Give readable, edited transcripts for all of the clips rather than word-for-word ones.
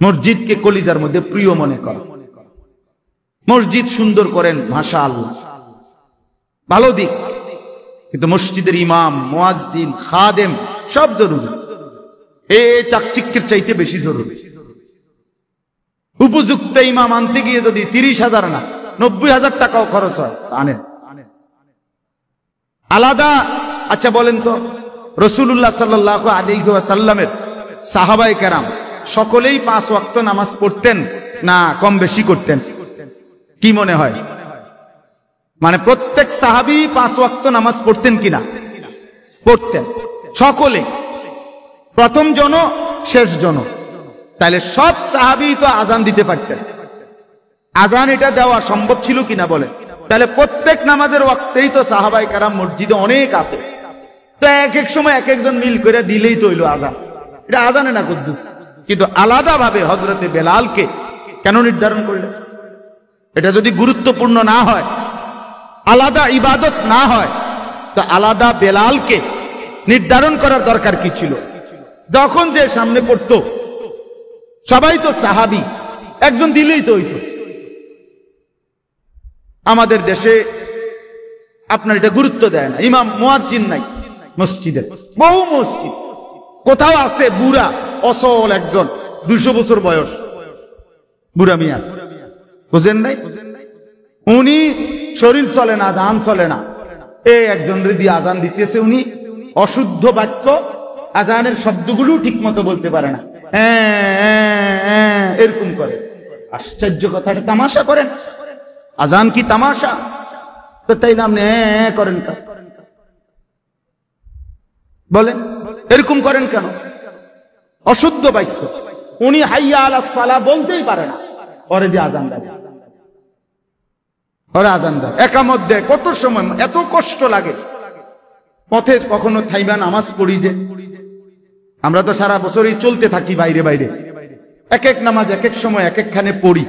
মসজিদকে কলিজার মধ্যে প্রিয় মনে করা, মসজিদ সুন্দর করেন, মাশাআল্লাহ, ভালো দিক। কিন্তু মসজিদের ইমাম, মুয়াজ্জিন, খাদেম সব জরুরি। এই চাকচিক্যের চাইতে বেশি জরুরি। উপযুক্ত ইমাম আনতে গিয়ে যদি 30,000 না 90,000 টাকাও খরচ হয়, আনেন। আলাদা। আচ্ছা বলেন তো, রাসূলুল্লাহ সাল্লাল্লাহু আলাইহি ওয়াসাল্লামের সাহাবায়ে কেরাম সকলেই 5 ওয়াক্ত নামাজ পড়তেন না কম বেশি করতেন? কি মনে হয়? মানে প্রত্যেক সাহাবী 5 ওয়াক্ত নামাজ পড়তেন কিনা? পড়তেন সকলে, প্রথম জন শেষ জন। তাহলে সব সাহাবী তো আজান দিতে পারতেন। আজান এটা দেওয়া সম্ভব ছিল কিনা বলেন? তাহলে প্রত্যেক নামাজের ওয়াক্তেই তো সাহাবায়ে কেরাম মসজিদে অনেক আছে, তো এক এক সময় এক একজন মিল করে দিলেই তো হইল আজান। এটা আজানে না কুদ্দু। কিন্তু আলাদা ভাবে হযরতে বেলালকে কেন নির্ধারণ করলেন? এটা যদি গুরুত্বপূর্ণ না হয়, আলাদা ইবাদত না হয়, তো আলাদা বেলালকে নির্ধারণ করার দরকার কি ছিল? যখন যে সামনে পড়তো, সবাই তো সাহাবী, একজন দিলেই তো হইতো। আমাদের দেশে আপনার এটা গুরুত্ব দেয় না। ইমাম মুয়াজ্জিন নাই মসজিদের, বহু মসজিদ। কোথাও আছে বুড়া অসল একজন 200 বছর বয়স বুড়া মিয়া, বুঝেন নাই? উনি শরীর চলে না, জান চলে না, এই একজন রেডি আজান দিতেছে, উনি অশুদ্ধ বাক্য, আজানের শব্দগুলো ঠিক মতো বলতে পারে না, এরকম করে। আশ্চর্য কথা, এটা তামাশা করেন? আজান কি তামাশা? তো তাই না আপনি করেন বলেন, এরকম করেন কেন? অশুদ্ধ বাক্য। উনি হাইয়া আলাস সালাহ বলতেই পারে না, ওরে দিয়ে আজান দেয়, ওরে আজান দেয়, একামত দেয়। কত সময়, এত কষ্ট লাগে। পথে কখনো থাইবা নামাজ পড়ি যে, আমরা তো সারা বছরই চলতে থাকি বাইরে বাইরে, এক এক নামাজ এক এক সময় এক একখানে পড়ি।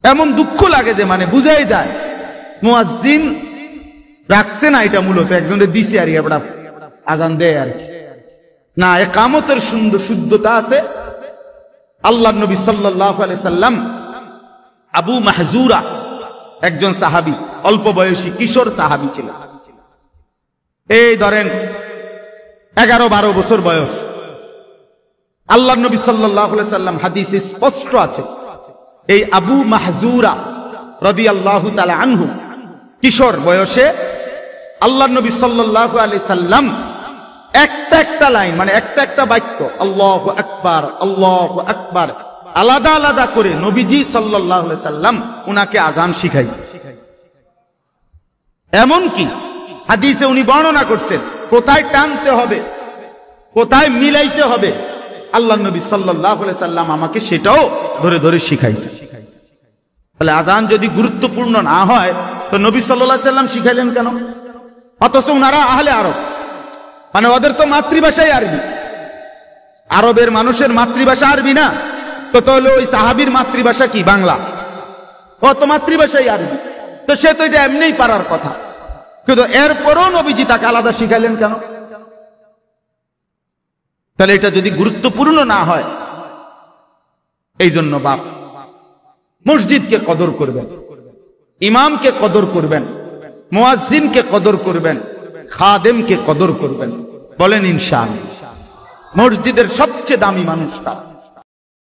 এমন দুঃখ লাগে যে মানে বুঝাই যায় মুয়াজ্জিন রাখছে না, এটা মূলত একজনের দিছে আর এবার আজান দেয় আর কি না। ইকামতের সুন্দর শুদ্ধতা আছে। আল্লাহর নবী সাল্লাল্লাহু আলাইহি সাল্লাম আবু মাহজুরা একজন সাহাবী, অল্প বয়সী কিশোর সাহাবী ছিলেন। এই ধরেন 11-12 বছর বয়স। আল্লাহর নবী সাল্লাল্লাহু আলাইহি সাল্লাম, হাদিসে স্পষ্ট আছে, এই আবু মাহজুরা রাদিয়াল্লাহু তাআলা আনহু কিশোর বয়সে আল্লাহর নবী সাল্লাল্লাহু আলাইহি সাল্লাম একটা একটা লাইন, মানে একটা একটা বাক্য, আল্লাহু আকবার আল্লাহু আকবার, আলাদা আলাদা করে নবীজি সাল্লাল্লাহু আলাইহি সাল্লাম উনাকে আজান শিখাইছে। এমন কি হাদিসে উনি বর্ণনা করছেন কোথায় টানতে হবে, কোথায় মিলাইতে হবে, আল্লাহর নবী সাল্লাল্লাহু আলাইহি সাল্লাম আমাকে সেটাও ধরে ধরে শিখাইছে। তাহলে আজান যদি গুরুত্বপূর্ণ না হয় তো নবী সাল্লাল্লাহু আলাইহি সাল্লাম শিখাইলেন কেন? অথচ উনারা আহলে আরব, মানে ওদের তো মাতৃভাষাই আরবি। আরবের মানুষের মাতৃভাষা আরবি না, তো তাহলে ওই সাহাবীর মাতৃভাষা কি? বাংলা। ও তো মাতৃভাষাই আরবি, তো সে তো এটা এমনিই পারার কথা। কিন্তু এরপরও নবীজি তাকে আলাদা শিখাইলেন কেন? তাহলে এটা যদি গুরুত্বপূর্ণ না হয়, এই জন্য বাপ মসজিদকে কদর করবেন, ইমামকে কদর করবেন, মুয়াজ্জিনকে কদর করবেন, খাদেমকে কদর করবেন। বলেন ইনশাআল্লাহ। মসজিদের সবচেয়ে দামি মানুষ তারা।